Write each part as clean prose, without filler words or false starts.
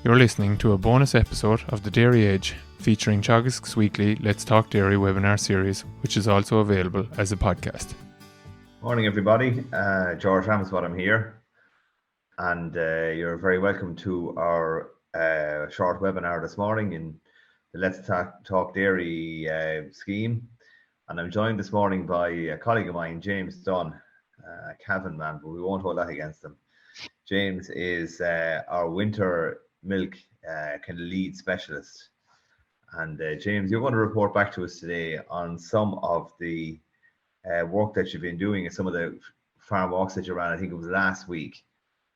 You're listening to a bonus episode of The Dairy Edge, featuring Teagasc's weekly Let's Talk Dairy webinar series, which is also available as a podcast. Morning, everybody. George Ramsbottom here, and you're very welcome to our short webinar this morning in the Let's Talk Dairy scheme. And I'm joined this morning by a colleague of mine, James Dunne, a Cavan man, but we won't hold that against him. James is our winter milk kind of lead specialist. And James, you're going to report back to us today on some of the work that you've been doing and some of the farm walks that you ran. I think it was last week.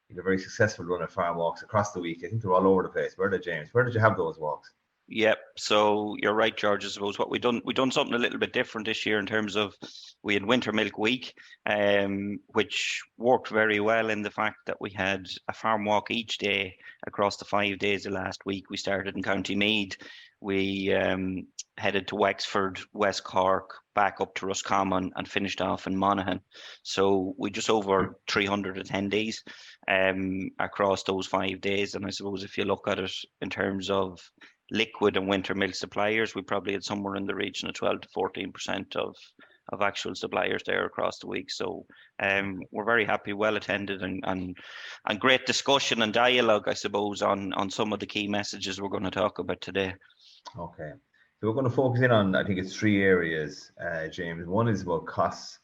You had a very successful run of farm walks across the week. I think they're all over the place. Where did you have those walks? Yep. So you're right, George. I suppose what we done something a little bit different this year in terms of we had Winter Milk Week, which worked very well in the fact that we had a farm walk each day across the 5 days of last week. We started in County Meath. We headed to Wexford, West Cork, back up to Roscommon and finished off in Monaghan. So we just over 300 attendees across those 5 days. And I suppose if you look at it in terms of liquid and winter milk suppliers, we probably had somewhere in the region of 12 to 14% of actual suppliers there across the week. So we're very happy, well attended, and great discussion and dialogue, I suppose, on some of the key messages we're going to talk about today. Okay, so we're going to focus in on, I think it's 3 areas, James. One is about costs,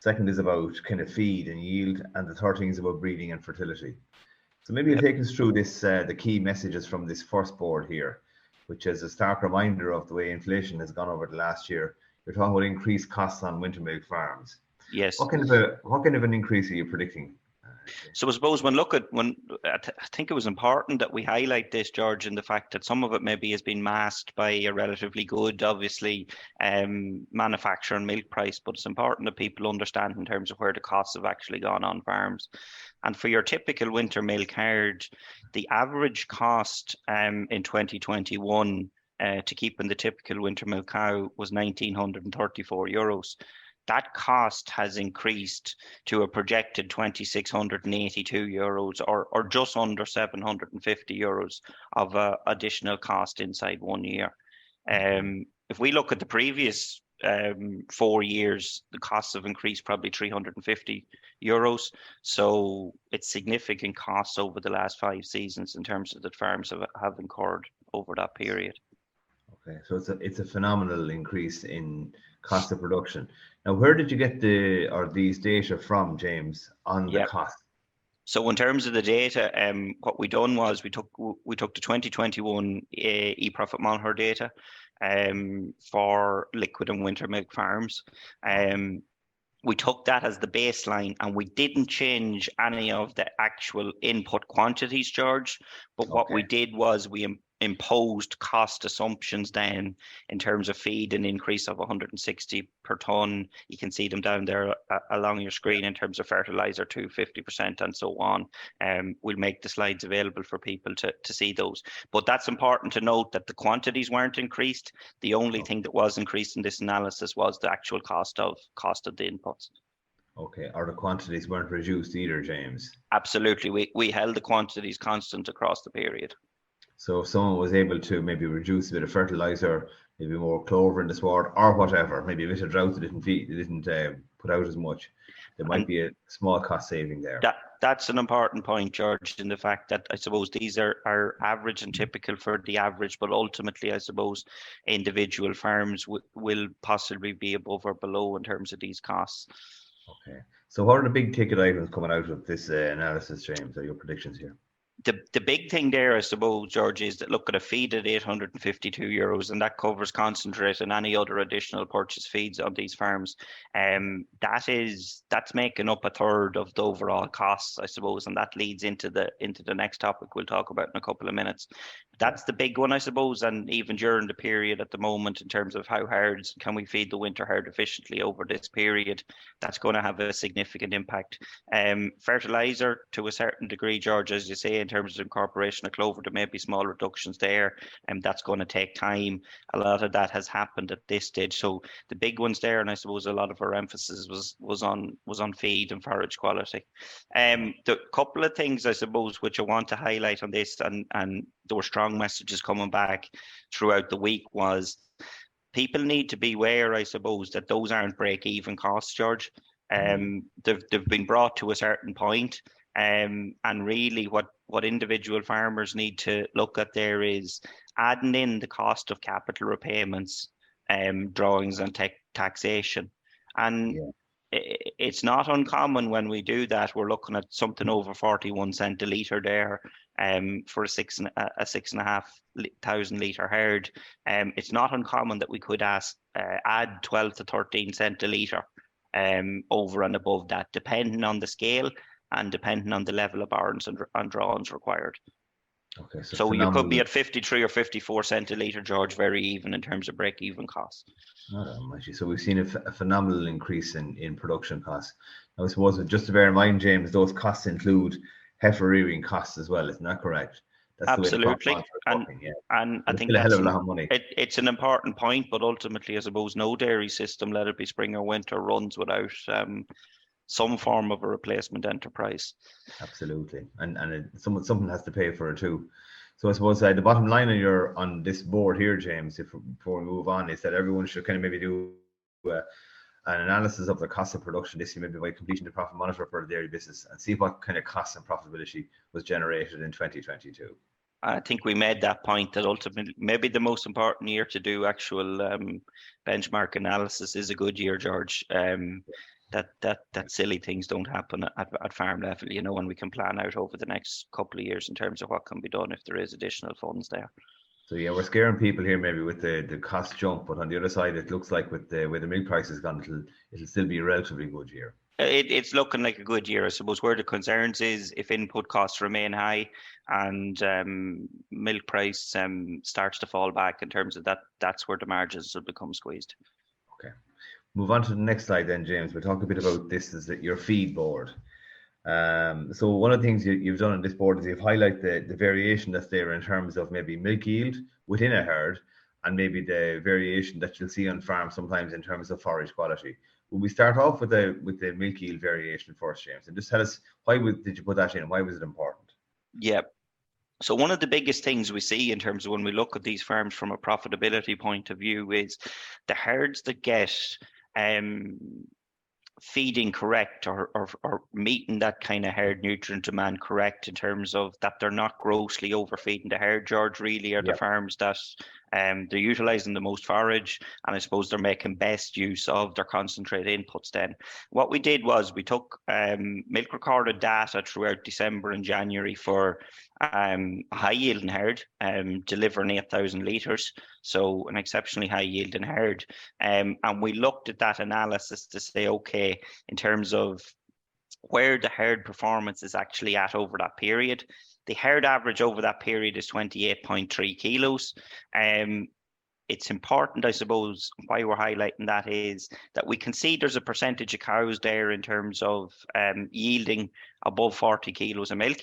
second is about kind of feed and yield, and the third thing is about breeding and fertility. So maybe you'll take us through this, the key messages from this first board here, which is a stark reminder of the way inflation has gone over the last year. You're talking about increased costs on winter milk farms. Yes. What kind of an increase are you predicting? So I suppose I think it was important that we highlight this, George, in the fact that some of it maybe has been masked by a relatively good, obviously, manufacturer and milk price, but it's important that people understand in terms of where the costs have actually gone on farms. And for your typical winter milk herd, the average cost in 2021 to keep in the typical winter milk cow was €1,934. That cost has increased to a projected €2,682 or just under €750 of additional cost inside 1 year. If we look at the previous 4 years, the costs have increased probably €350. So it's significant costs over the last 5 seasons in terms of that farms have incurred over that period. Okay, so it's a phenomenal increase in cost of production. Now, where did you get these data from, James, on the cost? So in terms of the data, what we done was we took the 2021 e-profit monitor data for liquid and winter milk farms. We took that as the baseline and we didn't change any of the actual input quantities, George. But what we did was we imposed cost assumptions then in terms of feed, an increase of 160 per tonne. You can see them down there along your screen in terms of fertiliser, 50% and so on. We'll make the slides available for people to see those. But that's important to note that the quantities weren't increased. The only thing that was increased in this analysis was the actual cost of the inputs. Okay, or the quantities weren't reduced either, James? Absolutely. We held the quantities constant across the period. So if someone was able to maybe reduce a bit of fertiliser, maybe more clover in the sward or whatever, maybe a bit of drought that didn't put out as much, there might be a small cost saving there. That's an important point, George, in the fact that I suppose these are average and typical for the average, but ultimately I suppose individual farms will possibly be above or below in terms of these costs. Okay. So what are the big ticket items coming out of this analysis, James? Are your predictions here? The big thing there, I suppose, George, is that look at a feed at €852, and that covers concentrate and any other additional purchase feeds on these farms. That's making up a third of the overall costs, I suppose, and that leads into the next topic we'll talk about in a couple of minutes. that's the big one, I suppose. And even during the period at the moment, in terms of how hard can we feed the winter herd efficiently over this period, that's going to have a significant impact. Fertilizer to a certain degree, George, as you say, in terms of incorporation of clover, there may be small reductions there, and that's going to take time. A lot of that has happened at this stage. So the big ones there, and I suppose a lot of our emphasis was on feed and forage quality. The couple of things I suppose which I want to highlight on this, and there were strong messages coming back throughout the week, was people need to be aware, I suppose, that those aren't break-even costs, George. They've been brought to a certain point, and really what individual farmers need to look at there is adding in the cost of capital repayments, drawings and taxation. And it's not uncommon when we do that. We're looking at something over 41 cent a litre there, for a 6,500 litre herd. It's not uncommon that we could add 12 to 13 cent a litre over and above that, depending on the scale and depending on the level of barns and drawings required. Okay, so you could be at 53 or 54 cent a litre, George, very even in terms of break-even costs. So we've seen a phenomenal increase in production costs. Now, I suppose just to bear in mind, James, those costs include heifer rearing costs as well, isn't that correct? That's absolutely. And I think that's a hell of a lot of money. It's an important point, but ultimately, I suppose no dairy system, let it be spring or winter, runs without some form of a replacement enterprise. Absolutely, and something has to pay for it too. So I suppose the bottom line on this board here, James, before we move on, is that everyone should kind of maybe do an analysis of the cost of production this year, maybe by completing the profit monitor for the dairy business, and see what kind of costs and profitability was generated in 2022. I think we made that point that ultimately maybe the most important year to do actual benchmark analysis is a good year, George. That silly things don't happen at farm level, and we can plan out over the next couple of years in terms of what can be done if there is additional funds there. So yeah, we're scaring people here maybe with the cost jump, but on the other side, it looks like with the milk prices gone, it'll still be a relatively good year. It's looking like a good year, I suppose. Where the concerns is if input costs remain high and milk price starts to fall back in terms of that, that's where the margins will become squeezed. Okay. Move on to the next slide then, James. We'll talk a bit about this, is your feed board. So one of the things you've done on this board is you've highlighted the variation that's there in terms of maybe milk yield within a herd, and maybe the variation that you'll see on farm sometimes in terms of forage quality. Will we start off with the milk yield variation first, James, and just tell us did you put that in? Why was it important? Yeah. So one of the biggest things we see in terms of when we look at these farms from a profitability point of view is the herds that get feeding correct or meeting that kind of herd nutrient demand correct, in terms of that they're not grossly overfeeding the herd, George, really are the farms that they're utilising the most forage, and I suppose they're making best use of their concentrate inputs. Then what we did was we took milk recorded data throughout December and January for a high yielding herd, delivering 8,000 litres, so an exceptionally high yielding herd, and we looked at that analysis to say, okay, in terms of where the herd performance is actually at over that period. The herd average over that period is 28.3 kilos. It's important, I suppose, why we're highlighting that is that we can see there's a percentage of cows there in terms of yielding above 40 kilos of milk.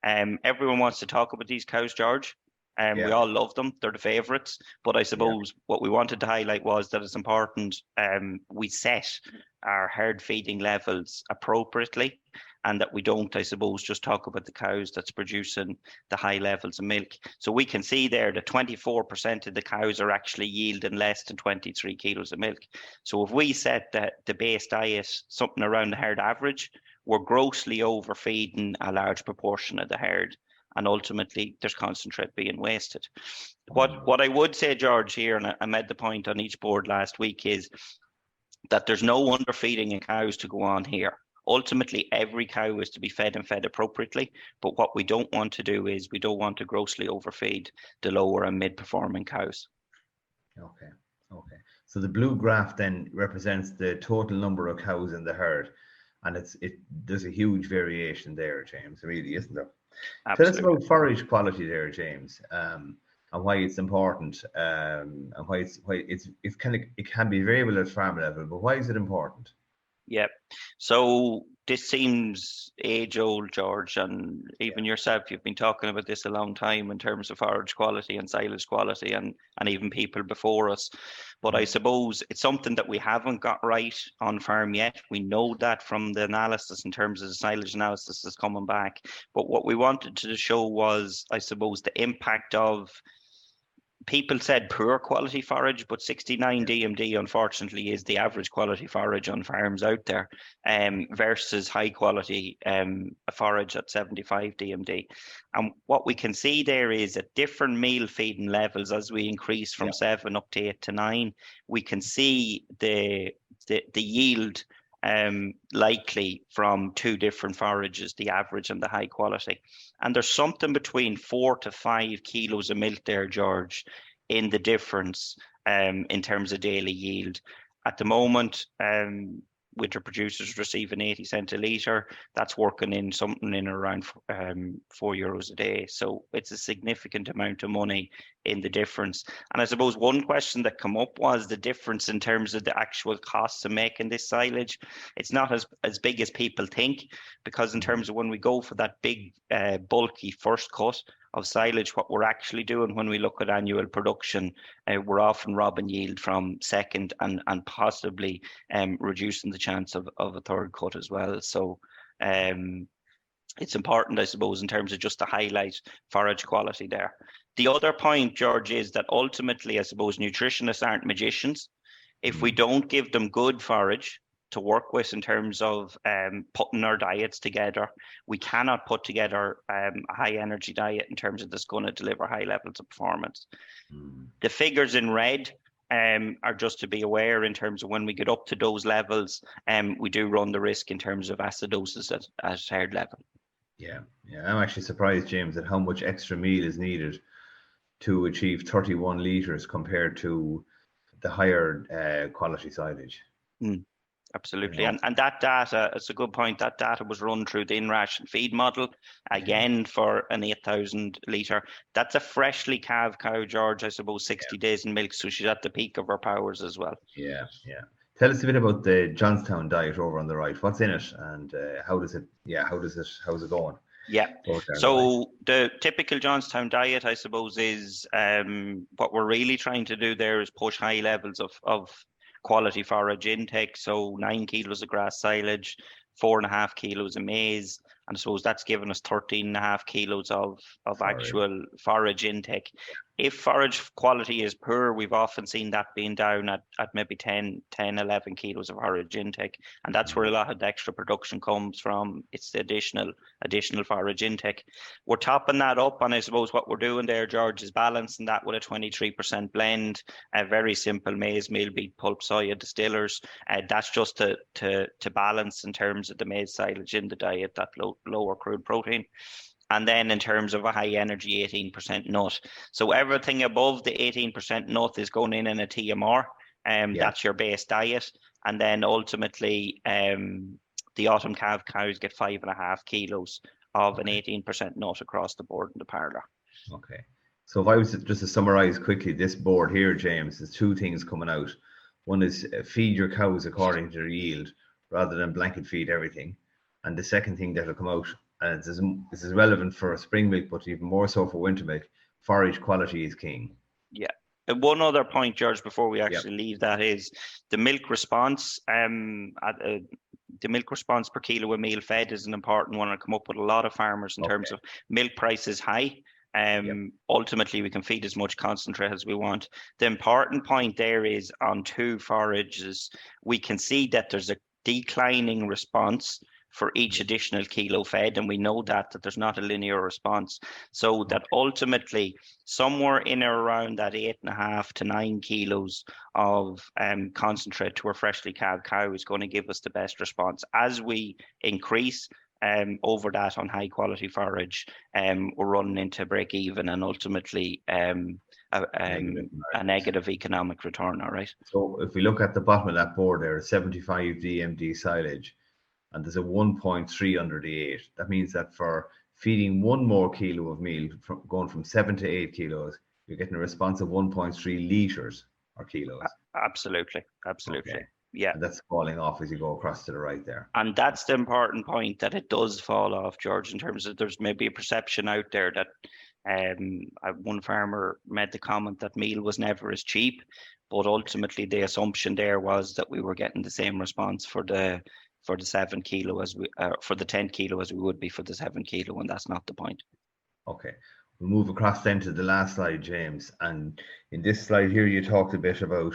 Everyone wants to talk about these cows, George. We all love them. They're the favourites. But I suppose what we wanted to highlight was that it's important we set our herd feeding levels appropriately, and that we don't, I suppose, just talk about the cows that's producing the high levels of milk. So we can see there that 24% of the cows are actually yielding less than 23 kilos of milk. So if we set the base diet something around the herd average, we're grossly overfeeding a large proportion of the herd, and ultimately there's concentrate being wasted. What I would say, George, here, and I made the point on each board last week, is that there's no underfeeding in cows to go on here. Ultimately, every cow is to be fed and fed appropriately, but what we don't want to do is we don't want to grossly overfeed the lower and mid-performing cows. Okay. So the blue graph then represents the total number of cows in the herd, and there's a huge variation there, James, really, isn't there? Absolutely. Tell us about forage quality there, James. and why it's important, and why it's kind of, it can be variable at farm level, but why is it important? Yeah. So this seems age old, George, and even yourself, you've been talking about this a long time in terms of forage quality and silage quality, and even people before us. But I suppose it's something that we haven't got right on farm yet. We know that from the analysis in terms of the silage analysis is coming back. But what we wanted to show was, I suppose, the impact of, people said poor quality forage, but 69 DMD unfortunately is the average quality forage on farms out there, versus high quality forage at 75 DMD. And what we can see there is at different meal feeding levels, as we increase from 7 up to 8 to 9, we can see the yield likely from two different forages, the average and the high quality. And there's something between 4 to 5 kilos of milk there, George, in the difference in terms of daily yield. At the moment, winter producers receiving 80 cents a litre, that's working in something in around €4 a day. So it's a significant amount of money in the difference. And I suppose one question that came up was the difference in terms of the actual costs of making this silage. It's not as big as people think, because in terms of when we go for that big bulky first cut of silage, what we're actually doing when we look at annual production, we're often robbing yield from second and possibly reducing the chance of a third cut as well. So it's important, I suppose, in terms of just to highlight forage quality there. The other point, George, is that ultimately, I suppose, nutritionists aren't magicians. If we don't give them good forage to work with in terms of putting our diets together, we cannot put together a high energy diet in terms of that's going to deliver high levels of performance. The figures in red are just to be aware in terms of when we get up to those levels, we do run the risk in terms of acidosis at herd level. Yeah, I'm actually surprised, James, at how much extra meal is needed to achieve 31 litres compared to the higher quality silage. Absolutely. And that data, it's a good point, that data was run through the in-ration feed model, again, for an 8,000 litre. That's a freshly calved cow, George, I suppose, 60 days in milk, so she's at the peak of her powers as well. Yeah. Tell us a bit about the Johnstown diet over on the right. What's in it, and how's it going? Yeah. So the typical Johnstown diet, I suppose, is what we're really trying to do there is push high levels of quality forage intake. So 9 kilos of grass silage, 4.5 kilos of maize, and I suppose that's given us 13.5 kilos of actual forage intake. If forage quality is poor, we've often seen that being down at maybe 10, 11 kilos of forage intake. And that's where a lot of the extra production comes from. It's the additional forage intake. We're topping that up. And I suppose what we're doing there, George, is balancing that with a 23% blend, a very simple maize, meal, beet, pulp, soya distillers. That's just to balance in terms of the maize silage in the diet, that lower crude protein. And then in terms of a high energy 18% nut. So everything above the 18% nut is going in a TMR. That's your base diet. And then ultimately, the autumn calf cows get 5.5 kilos of an 18% nut across the board in the parlour. Okay. So if I was just to summarize quickly, this board here, James, there's two things coming out. One is feed your cows according to their yield rather than blanket feed everything. And the second thing that'll come out, and this is relevant for spring milk, but even more so for winter milk, forage quality is king. Yeah. And one other point, George, before we actually leave that, is the milk response. The milk response per kilo of meal fed is an important one. I come up with a lot of farmers in terms of milk price is high. Ultimately, we can feed as much concentrate as we want. The important point there is on two forages, we can see that there's a declining response for each additional kilo fed, and we know that there's not a linear response. So that ultimately somewhere in or around that 8.5 to 9 kilos of concentrate to a freshly calved cow is going to give us the best response. As we increase over that on high quality forage, we're running into break even and ultimately a negative economic return. All right. So if we look at the bottom of that board there, 75 DMD silage, and there's a 1.3 under the 8. That means that for feeding 1 more kilo of meal, going from 7 to 8 kilos, you're getting a response of 1.3 litres or kilos. Absolutely. Okay. Yeah. And that's falling off as you go across to the right there. And that's the important point, that it does fall off, George, in terms of there's maybe a perception out there that one farmer made the comment that meal was never as cheap, but ultimately the assumption there was that we were getting the same response for the 7 kilo as we for the 10 kilo as we would be for the 7 kilo, and that's not the point. Okay. We'll move across then to the last slide, James. And in this slide here, you talked a bit about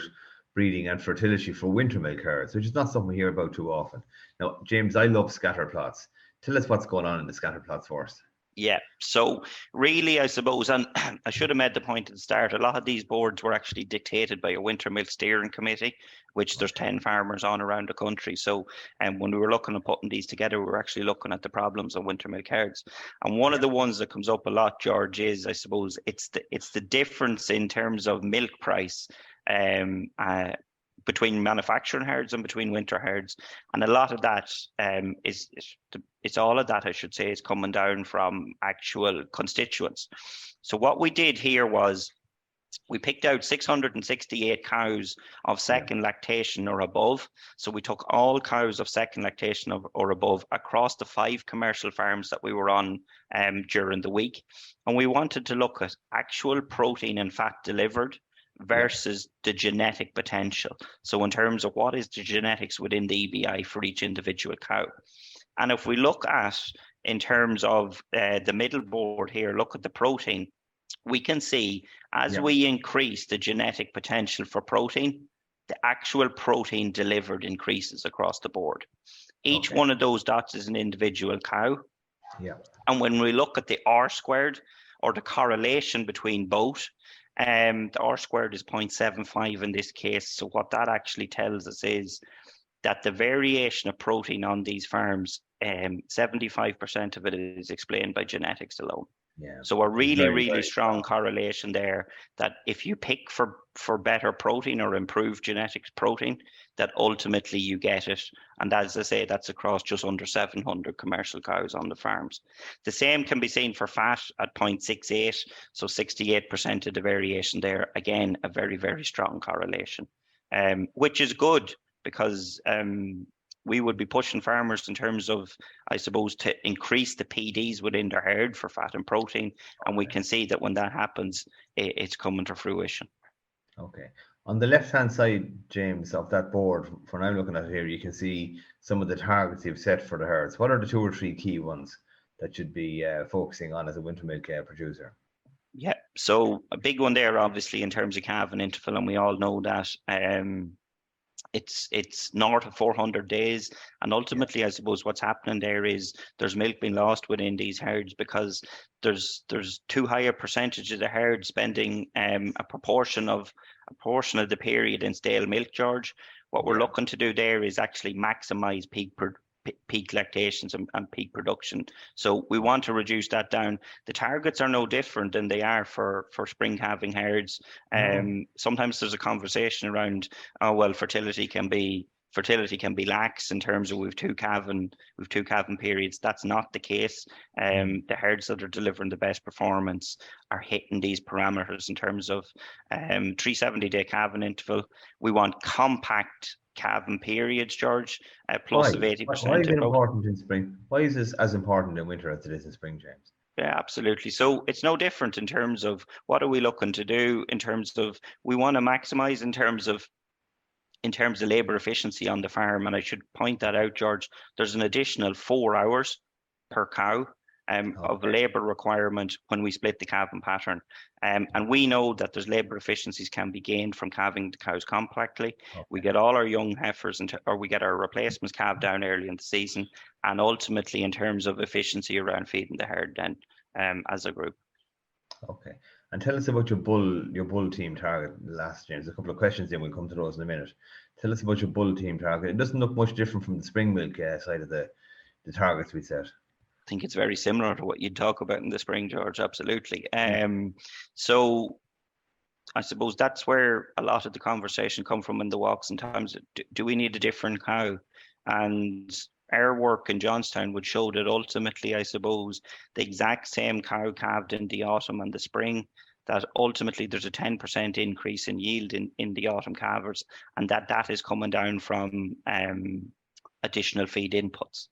breeding and fertility for winter milk herds, which is not something we hear about too often. Now, James, I love scatter plots. Tell us what's going on in the scatter plots first. Yeah, so really, I suppose, and I should have made the point at the start, a lot of these boards were actually dictated by a winter milk steering committee, which there's 10 farmers on around the country. So when we were looking at putting these together, we were actually looking at the problems of winter milk herds. And one of the ones that comes up a lot, George, is, I suppose, it's the difference in terms of milk price between manufacturing herds and between winter herds. And a lot of that it's all of that, I should say, is coming down from actual constituents. So what we did here was we picked out 668 cows of second lactation or above. So we took all cows of second lactation or above across the 5 commercial farms that we were on during the week. And we wanted to look at actual protein and fat delivered versus the genetic potential. So in terms of what is the genetics within the EBI for each individual cow. And if we look at, in terms of the middle board here, look at the protein, we can see as we increase the genetic potential for protein, the actual protein delivered increases across the board. Each one of those dots is an individual cow. Yeah. And when we look at the R squared, or the correlation between both, the R squared is 0.75 in this case. So what that actually tells us is that the variation of protein on these farms, 75% of it is explained by genetics alone. Yeah. So a really, really strong correlation there, that if you pick for better protein or improved genetics protein, that ultimately you get it. And as I say, that's across just under 700 commercial cows on the farms. The same can be seen for fat at 0.68. So 68% of the variation there. Again, a very, very strong correlation, which is good because we would be pushing farmers in terms of, I suppose, to increase the PDs within their herd for fat and protein. And we can see that when that happens, it's coming to fruition. Okay. On the left-hand side, James, of that board, when I'm looking at it here, you can see some of the targets you've set for the herds. What are the 2 or 3 key ones that should be focusing on as a winter milk producer? Yeah, so a big one there, obviously, in terms of calving interval, and we all know that it's north of 400 days, and ultimately I suppose what's happening there is there's milk being lost within these herds because there's too high a percentage of the herd spending a portion of the period in stale milk, George. What we're looking to do there is actually maximize peak lactations and peak production. So we want to reduce that down. The targets are no different than they are for spring calving herds. Sometimes there's a conversation around, oh well, fertility can be lax in terms of we've two calving periods. That's not the case. The herds that are delivering the best performance are hitting these parameters in terms of 370-day calving interval. We want compact calving periods, George, plus of 80%. Why is it important in spring? Why is this as important in winter as it is in spring, James? Yeah, absolutely. So it's no different in terms of what are we looking to do in terms of we want to maximize in terms of labor efficiency on the farm. And I should point that out, George, there's an additional 4 hours per cow of labor requirement when we split the calving pattern. And we know that there's labor efficiencies can be gained from calving the cows compactly. We get all our young heifers or we get our replacements calved down early in the season, and ultimately in terms of efficiency around feeding the herd then as a group. Okay. And tell us about your bull team target last year. There's a couple of questions in, we'll come to those in a minute. Tell us about your bull team target. It doesn't look much different from the spring milk side of the targets we set. I think it's very similar to what you'd talk about in the spring, George, absolutely. So I suppose that's where a lot of the conversation come from in the walks and times. Do we need a different cow? And our work in Johnstown would show that ultimately, I suppose, the exact same cow calved in the autumn and the spring, that ultimately there's a 10% increase in yield in the autumn calvers, and that is coming down from additional feed inputs.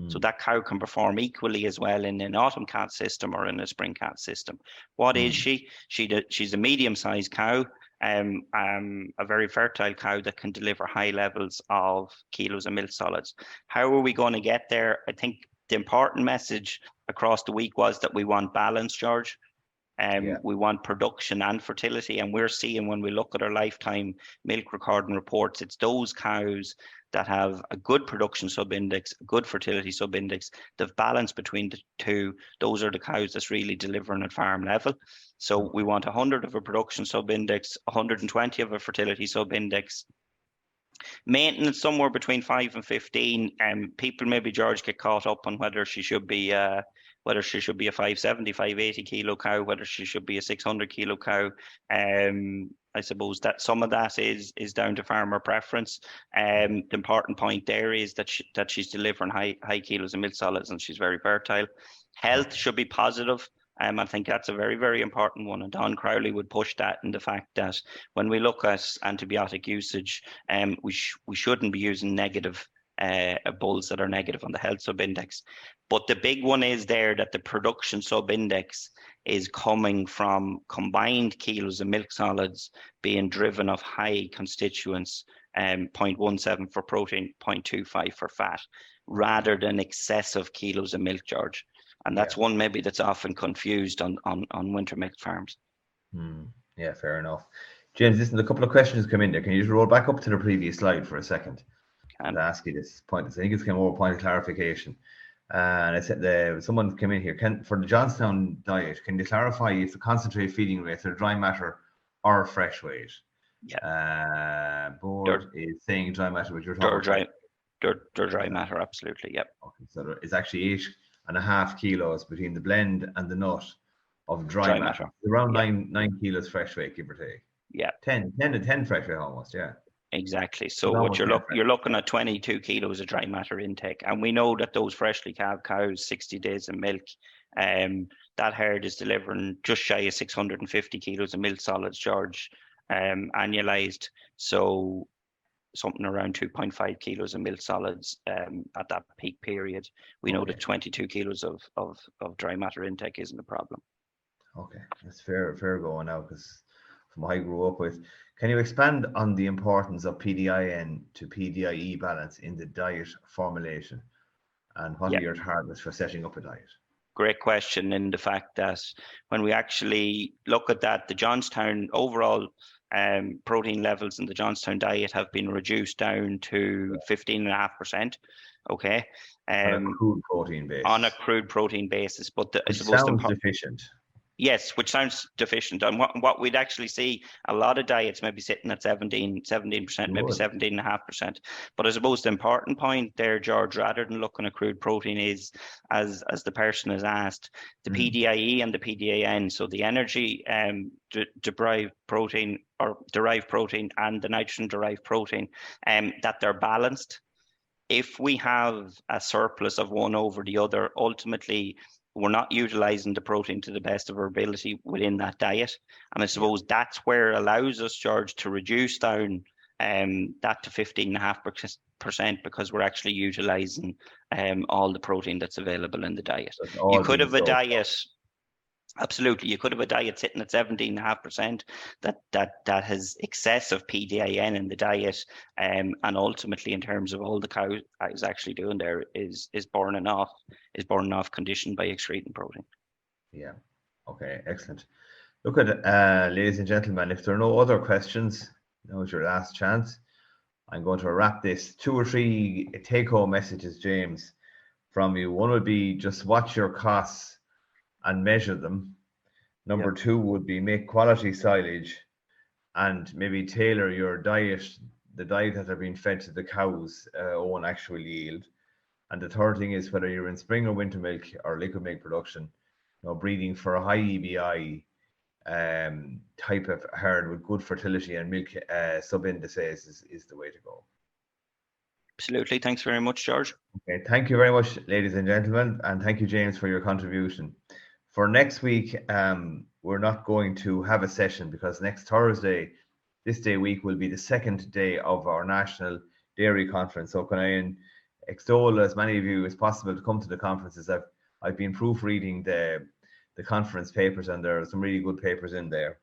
So that cow can perform equally as well in an autumn cat system or in a spring cat system. What is she? She's a medium-sized cow, a very fertile cow that can deliver high levels of kilos of milk solids. How are we going to get there? I think the important message across the week was that we want balance, George. We want production and fertility, and we're seeing when we look at our lifetime milk recording reports, it's those cows that have a good production sub-index, a good fertility sub-index, the balance between the two. Those are the cows that's really delivering at farm level. So we want 100 of a production sub-index, 120 of a fertility sub-index. Maintenance somewhere between 5 and 15. People maybe, George, get caught up on whether she should be a 570, 580 kilo cow, whether she should be a 600 kilo cow. I suppose that some of that is down to farmer preference. The important point there is that she's delivering high kilos of milk solids, and she's very fertile. Health should be positive. I think that's a very, very important one. And Don Crowley would push that in the fact that when we look at antibiotic usage, we shouldn't be using negative bulls that are negative on the health sub-index. But the big one is there that the production sub-index is coming from combined kilos of milk solids being driven off high constituents, 0.17 for protein, 0.25 for fat, rather than excessive kilos of milk, George. And that's one maybe that's often confused on winter milk farms. Yeah, fair enough. James, listen, a couple of questions come in there. Can you just roll back up to the previous slide for a second? And ask you this point. I think it's kind of more a point of clarification. And I said someone came in here. For the Johnstown diet, can you clarify if the concentrate feeding rates are dry matter or fresh weight? Yeah. Board is saying dry matter, but you're talking they're dry matter, absolutely. Yep. Okay, so it's actually 8.5 kilos between the blend and the nut of dry matter. Around 9 kilos fresh weight, give or take. Yeah. 10 fresh weight almost, yeah. Exactly. So what you're looking at 22 kilos of dry matter intake, and we know that those freshly calved cows, 60 days of milk, that herd is delivering just shy of 650 kilos of milk solids, George, annualized. So something around 2.5 kilos of milk solids at that peak period. We know that 22 kilos of dry matter intake isn't a problem. Okay, that's fair going now, because from what I grew up with. Can you expand on the importance of PDIN to PDIE balance in the diet formulation, and what are your targets for setting up a diet? Great question. In the fact that when we actually look at that, the Johnstown overall protein levels in the Johnstown diet have been reduced down to 15.5%. Okay. On a crude protein basis. On a crude protein basis, but I suppose sounds deficient. Yes, which sounds deficient. And what we'd actually see, a lot of diets maybe sitting at 17%, maybe 17.5%. But I suppose the important point there, George, rather than looking at crude protein, is, as the person has asked, the PDIE and the PDAN, so the energy derived protein or derived protein and the nitrogen derived protein, that they're balanced. If we have a surplus of one over the other, ultimately we're not utilizing the protein to the best of our ability within that diet. And I suppose that's where it allows us, George, to reduce down that to 15.5%, because we're actually utilizing all the protein that's available in the diet. You could have a diet, absolutely, you could have a diet sitting at 17.5% that has excessive PDIN in the diet, and ultimately in terms of all the cows is actually doing there is burning off conditioned by excreting protein. Yeah. Okay, excellent. Look at ladies and gentlemen, if there are no other questions, now is your last chance. I'm going to wrap this. 2 or 3 take-home messages, James, from you. One would be just watch your costs and measure them. Number 2 would be make quality silage and maybe tailor your diet, the diet that are being fed to the cows, own actual yield. And the third thing is, whether you're in spring or winter milk or liquid milk production, breeding for a high EBI type of herd with good fertility and milk sub-indices is the way to go. Absolutely. Thanks very much, George. Okay, thank you very much, ladies and gentlemen, and thank you, James, for your contribution. For next week, we're not going to have a session because next Thursday, this day week, will be the second day of our National Dairy Conference. So can I extol as many of you as possible to come to the conferences. I've been proofreading the conference papers, and there are some really good papers in there.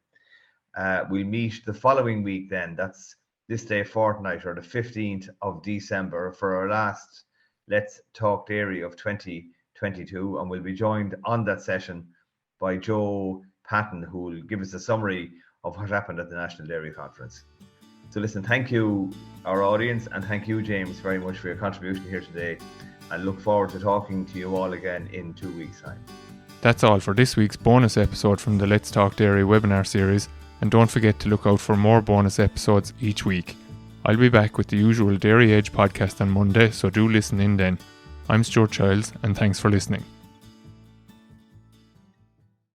We'll meet the following week then. That's this day fortnight, or the 15th of December, for our last Let's Talk Dairy of 2022. And we'll be joined on that session by Joe Patton, who will give us a summary of what happened at the National Dairy Conference. So listen, thank you, our audience, and thank you, James, very much for your contribution here today. And look forward to talking to you all again in 2 weeks' time. That's all for this week's bonus episode from the Let's Talk Dairy webinar series, and don't forget to look out for more bonus episodes each week. I'll be back with the usual Dairy Age podcast on Monday, so do listen in then. I'm Stuart Childs, and thanks for listening.